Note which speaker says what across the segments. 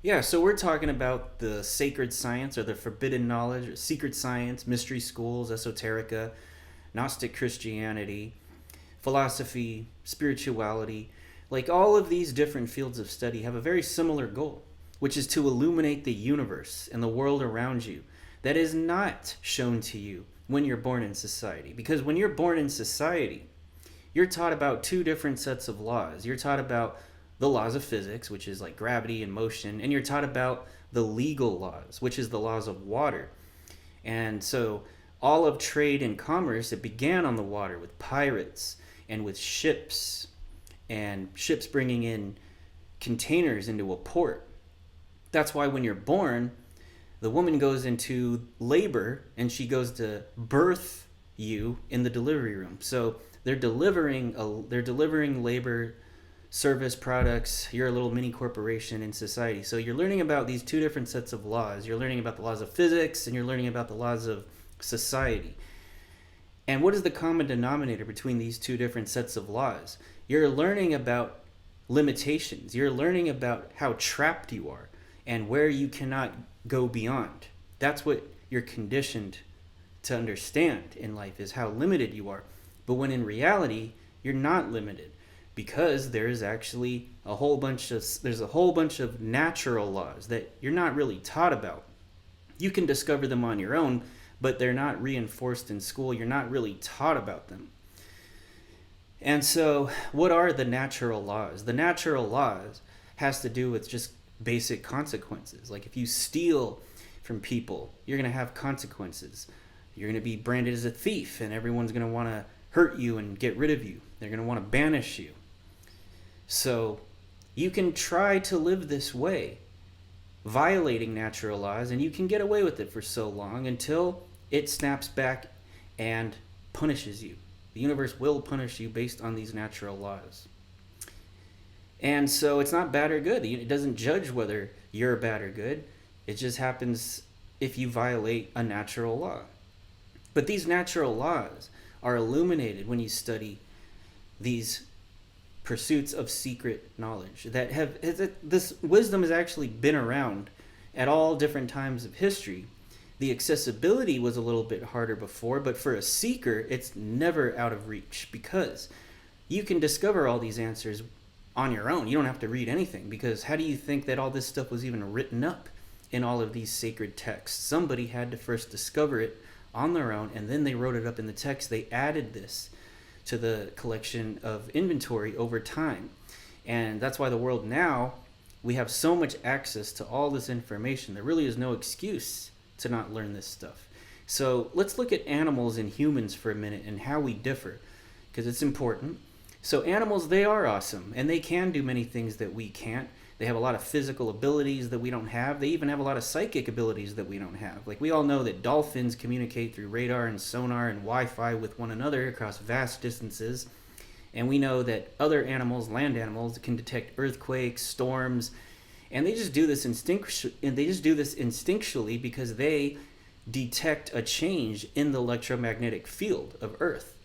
Speaker 1: Yeah, so we're talking about the sacred science or the forbidden knowledge, or secret science, mystery schools, esoterica, Gnostic Christianity, philosophy, spirituality. Like all of these different fields of study have a very similar goal, which is to illuminate the universe and the world around you that is not shown to you when you're born in society. Because when you're born in society, you're taught about two different sets of laws. You're taught about the laws of physics, which is like gravity and motion, and you're taught about the legal laws, which is the laws of water. And so all of trade and commerce, it began on the water with pirates and with ships, and ships bringing in containers into a port. That's why when you're born, the woman goes into labor and she goes to birth you in the delivery room. So they're delivering labor service products. You're a little mini corporation in society. So you're learning about these two different sets of laws. You're learning about the laws of physics and you're learning about the laws of society. And what is the common denominator between these two different sets of laws? You're learning about limitations. You're learning about how trapped you are and where you cannot go beyond. That's what you're conditioned to understand in life, is how limited you are. But when in reality, you're not limited, because there's actually there's a whole bunch of natural laws that you're not really taught about. You can discover them on your own, but they're not reinforced in school. You're not really taught about them. And so, what are the natural laws? The natural laws has to do with just basic consequences. Like if you steal from people, you're going to have consequences. You're going to be branded as a thief, and everyone's going to want to hurt you and get rid of you. They're going to want to banish you. So you can try to live this way, violating natural laws, and you can get away with it for so long until it snaps back and punishes you. The universe will punish you based on these natural laws. And so it's not bad or good. It doesn't judge whether you're bad or good. It just happens if you violate a natural law. But these natural laws are illuminated when you study these pursuits of secret knowledge this wisdom has actually been around at all different times of history. The accessibility was a little bit harder before, but for a seeker, it's never out of reach, because you can discover all these answers on your own. You don't have to read anything, because how do you think that all this stuff was even written up in all of these sacred texts? Somebody had to first discover it on their own, and then they wrote it up in the text. They added this to the collection of inventory over time. And that's why the world now, we have so much access to all this information. There really is no excuse to not learn this stuff. So let's look at animals and humans for a minute and how we differ, because it's important. So animals, they are awesome, and they can do many things that we can't. They have a lot of physical abilities that we don't have. They even have a lot of psychic abilities that we don't have. Like, we all know that dolphins communicate through radar and sonar and Wi-Fi with one another across vast distances. And we know that other animals, land animals, can detect earthquakes, storms, and they just do this instinctually because they detect a change in the electromagnetic field of Earth.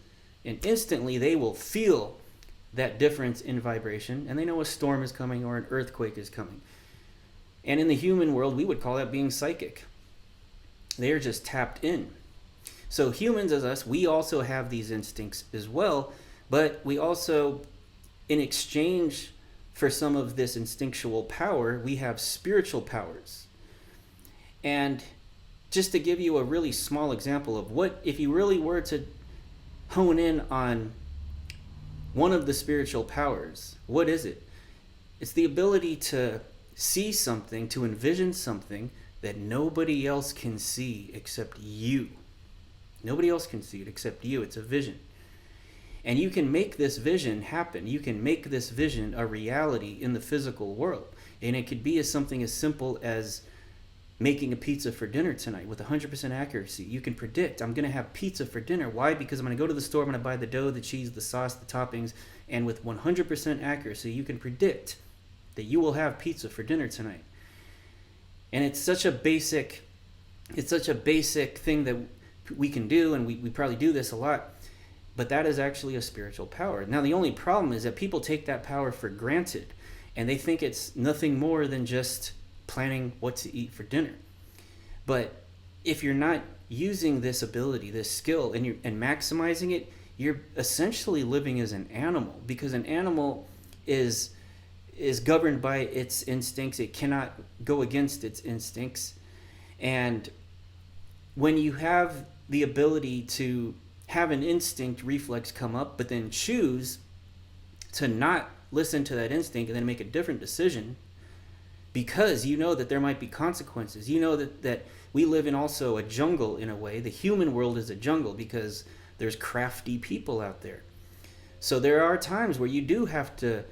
Speaker 1: And instantly they will feel that difference in vibration, and they know a storm is coming or an earthquake is coming. And in the human world, we would call that being psychic. They are just tapped in. So humans, as us, we also have these instincts as well, but we also, in exchange for some of this instinctual power, we have spiritual powers. And just to give you a really small example of what, if you really were to hone in on one of the spiritual powers, what is it? It's the ability to see something, to envision something that nobody else can see except you. Nobody else can see it except you. It's a vision. And you can make this vision happen. You can make this vision a reality in the physical world. And it could be something as simple as making a pizza for dinner tonight with 100% accuracy. You can predict, I'm going to have pizza for dinner. Why? Because I'm going to go to the store, I'm going to buy the dough, the cheese, the sauce, the toppings, and with 100% accuracy, you can predict that you will have pizza for dinner tonight. And it's such a basic thing that we can do, and we probably do this a lot, but that is actually a spiritual power. Now, the only problem is that people take that power for granted, and they think it's nothing more than just planning what to eat for dinner. But if you're not using this ability, this skill, and maximizing it, you're essentially living as an animal, because an animal is governed by its instincts. It cannot go against its instincts. And when you have the ability to have an instinct reflex come up, but then choose to not listen to that instinct and then make a different decision, because you know that there might be consequences. You know that we live in also a jungle in a way. The human world is a jungle because there's crafty people out there. So there are times where you do have to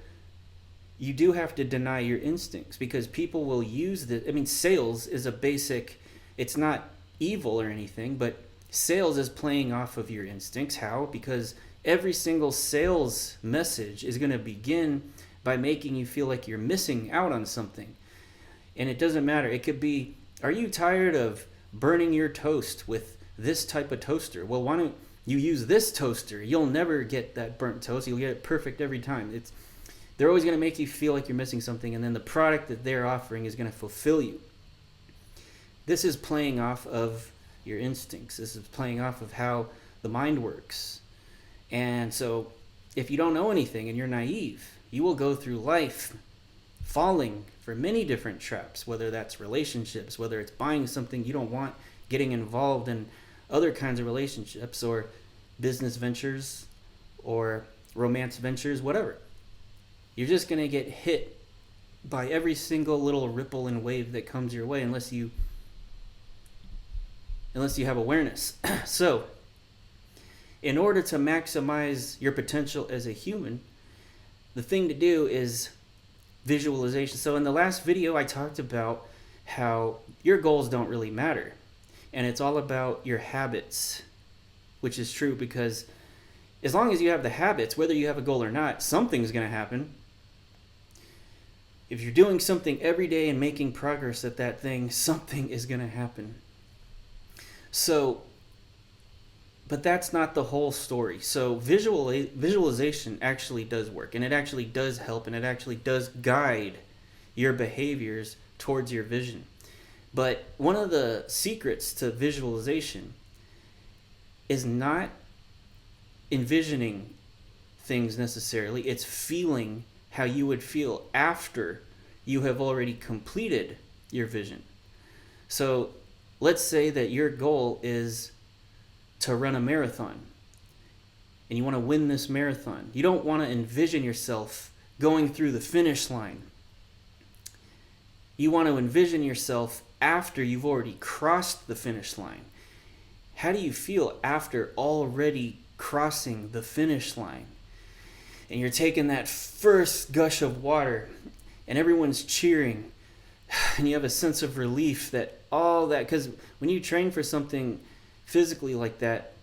Speaker 1: deny your instincts, because people will use the, I mean, sales is a basic, it's not evil or anything, but sales is playing off of your instincts. How? Because every single sales message is going to begin by making you feel like you're missing out on something. And it doesn't matter. It could be, are you tired of burning your toast with this type of toaster? Well, why don't you use this toaster? You'll never get that burnt toast. You'll get it perfect every time. They're always going to make you feel like you're missing something, and then the product that they're offering is going to fulfill you. This is playing off of your instincts. This is playing off of how the mind works. And so if you don't know anything and you're naive, you will go through life falling for many different traps, whether that's relationships, whether it's buying something you don't want, getting involved in other kinds of relationships, or business ventures, or romance ventures, whatever. You're just going to get hit by every single little ripple and wave that comes your way, unless you have awareness. So, in order to maximize your potential as a human, the thing to do is visualization. So in the last video, I talked about how your goals don't really matter. And it's all about your habits, which is true, because as long as you have the habits, whether you have a goal or not, something's going to happen. If you're doing something every day and making progress at that thing, something is going to happen. So, but that's not the whole story. So visualization actually does work, and it actually does help, and it actually does guide your behaviors towards your vision. But one of the secrets to visualization is not envisioning things necessarily. It's feeling how you would feel after you have already completed your vision. So let's say that your goal is to run a marathon, and you want to win this marathon. You don't want to envision yourself going through the finish line. You want to envision yourself after you've already crossed the finish line. How do you feel after already crossing the finish line? And you're taking that first gush of water, and everyone's cheering, and you have a sense of relief that all that, because when you train for something physically like that,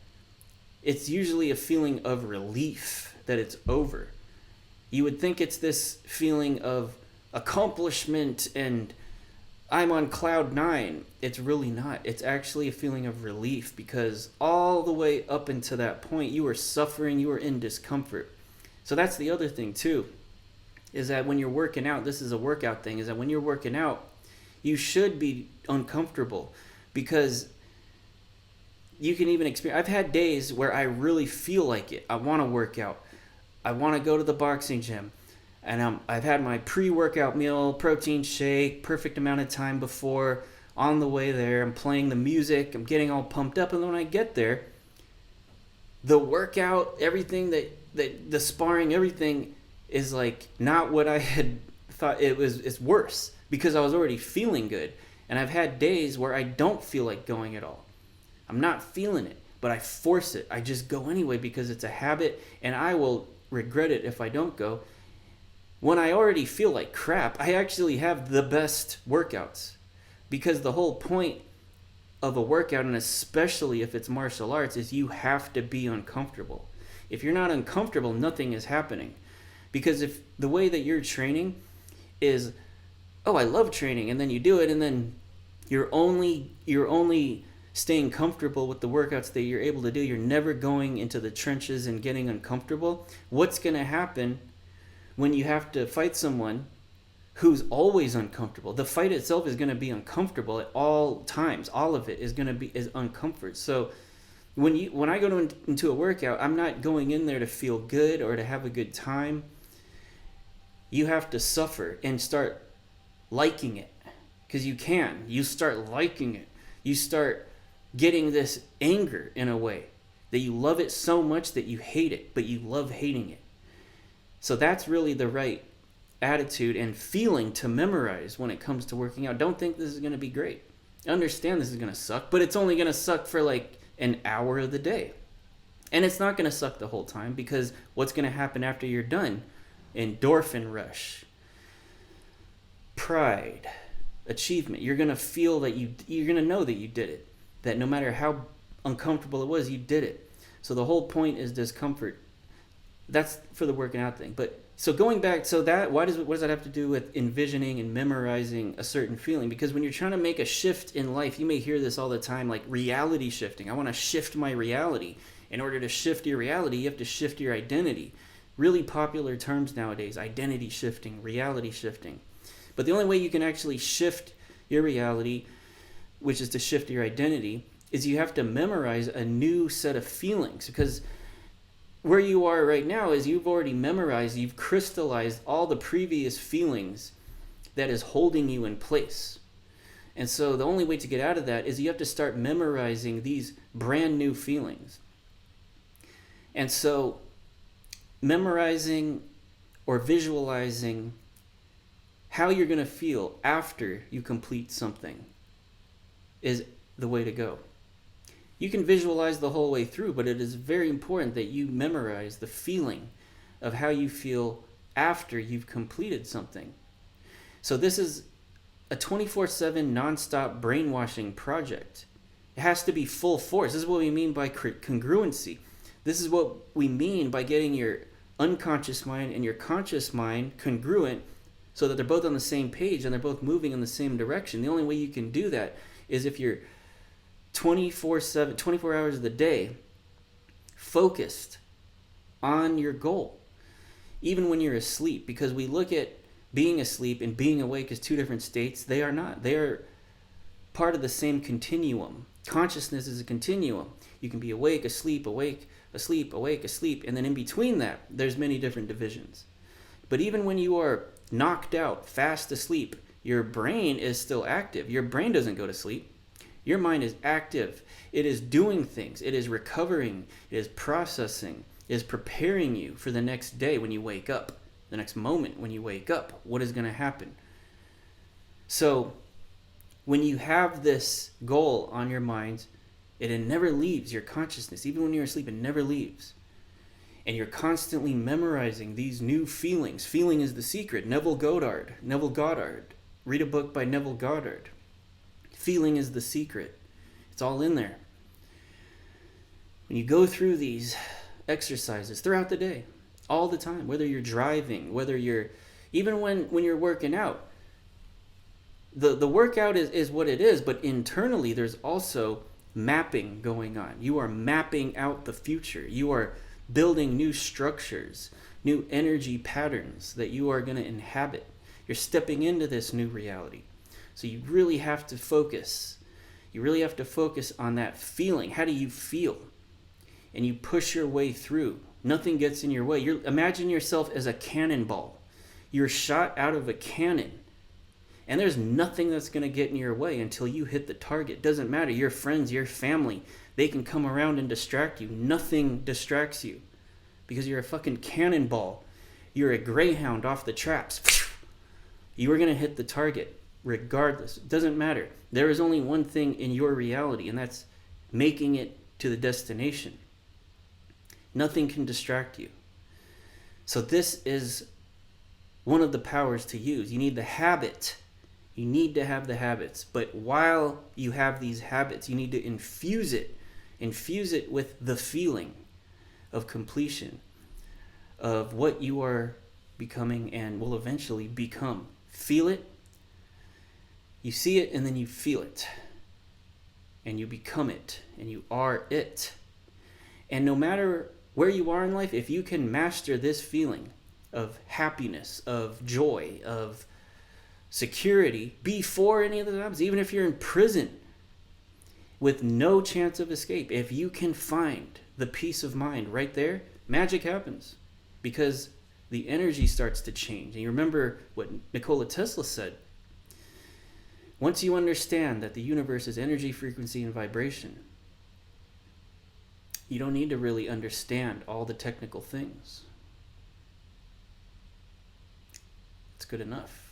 Speaker 1: it's usually a feeling of relief that it's over. You would think it's this feeling of accomplishment and I'm on cloud 9. It's really not. It's actually a feeling of relief, because all the way up until that point you were suffering, you were in discomfort. So that's the other thing too, is that when you're working out, this is a workout thing, is that when you're working out, you should be uncomfortable, because you can even experience, I've had days where I really feel like it. I want to work out. I want to go to the boxing gym. And I've had my pre-workout meal, protein shake, perfect amount of time before, on the way there. I'm playing the music. I'm getting all pumped up. And when I get there, the workout, everything the sparring, everything is like not what I had thought it was. It's worse, because I was already feeling good. And I've had days where I don't feel like going at all. I'm not feeling it, but I force it. I just go anyway because it's a habit, and I will regret it if I don't go. When I already feel like crap, I actually have the best workouts, because the whole point of a workout, and especially if it's martial arts, is you have to be uncomfortable. If you're not uncomfortable, nothing is happening. Because if the way that you're training is, oh, I love training, and then you do it, and then you're only staying comfortable with the workouts that you're able to do, you're never going into the trenches and getting uncomfortable. What's going to happen when you have to fight someone who's always uncomfortable. The fight itself is going to be uncomfortable at all times. All of it is going to be uncomfort. So when I go into a workout, I'm not going in there to feel good or to have a good time. You have to suffer and start liking it, because you can. You start liking it. You start getting this anger in a way that you love it so much that you hate it, but you love hating it. So that's really the right attitude and feeling to memorize when it comes to working out. Don't think this is going to be great. Understand this is going to suck, but it's only going to suck for like an hour of the day. And it's not going to suck the whole time, because what's going to happen after you're done? Endorphin rush, pride, achievement. You're going to feel that you're going to know that you did it, that no matter how uncomfortable it was, you did it. So the whole point is discomfort. That's for the working out thing. But so going back, so that what does that have to do with envisioning and memorizing a certain feeling? Because when you're trying to make a shift in life, you may hear this all the time, like reality shifting. I want to shift my reality. In order to shift your reality, you have to shift your identity. Really popular terms nowadays: identity shifting, reality shifting. But the only way you can actually shift your reality, which is to shift your identity, is you have to memorize a new set of feelings. Because where you are right now is you've already memorized, you've crystallized all the previous feelings that is holding you in place. And so the only way to get out of that is you have to start memorizing these brand new feelings. And so memorizing or visualizing how you're going to feel after you complete something is the way to go. You can visualize the whole way through, but it is very important that you memorize the feeling of how you feel after you've completed something. So this is a 24/7 nonstop brainwashing project. It has to be full force. This is what we mean by congruency. This is what we mean by getting your unconscious mind and your conscious mind congruent, so that they're both on the same page and they're both moving in the same direction. The only way you can do that is if you're 24/7, 24 hours of the day focused on your goal, even when you're asleep. Because we look at being asleep and being awake as two different states. They are not. They are part of the same continuum. Consciousness is a continuum. You can be awake, asleep, awake, asleep, awake, asleep, and then in between that, there's many different divisions. But even when you are knocked out, fast asleep, your brain is still active. Your brain doesn't go to sleep. Your mind is active. It is doing things. It is recovering. It is processing. It is preparing you for the next day when you wake up, the next moment when you wake up. What is going to happen? So when you have this goal on your mind, it never leaves your consciousness. Even when you're asleep, it never leaves. And you're constantly memorizing these new feelings. Feeling is the secret. Neville Goddard. Read a book by Neville Goddard. Feeling is the secret. It's all in there. When you go through these exercises throughout the day, all the time, whether you're driving, whether you're, even when you're working out, the workout is what it is, but internally there's also mapping going on. You are mapping out the future. You are building new structures, new energy patterns that you are going to inhabit. You're stepping into this new reality. So you really have to focus. You really have to focus on that feeling. How do you feel? And you push your way through. Nothing gets in your way. Imagine yourself as a cannonball. You're shot out of a cannon. And there's nothing that's going to get in your way until you hit the target. Doesn't matter. Your friends, your family, they can come around and distract you. Nothing distracts you because you're a fucking cannonball. You're a greyhound off the traps. You are going to hit the target regardless. It doesn't matter. There is only one thing in your reality, and that's making it to the destination. Nothing can distract you. So this is one of the powers to use. You need the habit. You need to have the habits. But while you have these habits, you need to infuse it. Infuse it with the feeling of completion, of what you are becoming and will eventually become. Feel it. You see it and then you feel it. And you become it. And you are it. And no matter where you are in life, if you can master this feeling of happiness, of joy, of security before any of the happens. Even if you're in prison with no chance of escape, if you can find the peace of mind right there, magic happens, because the energy starts to change. And you remember what Nikola Tesla said: once you understand that the universe is energy, frequency, and vibration, you don't need to really understand all the technical things. It's good enough.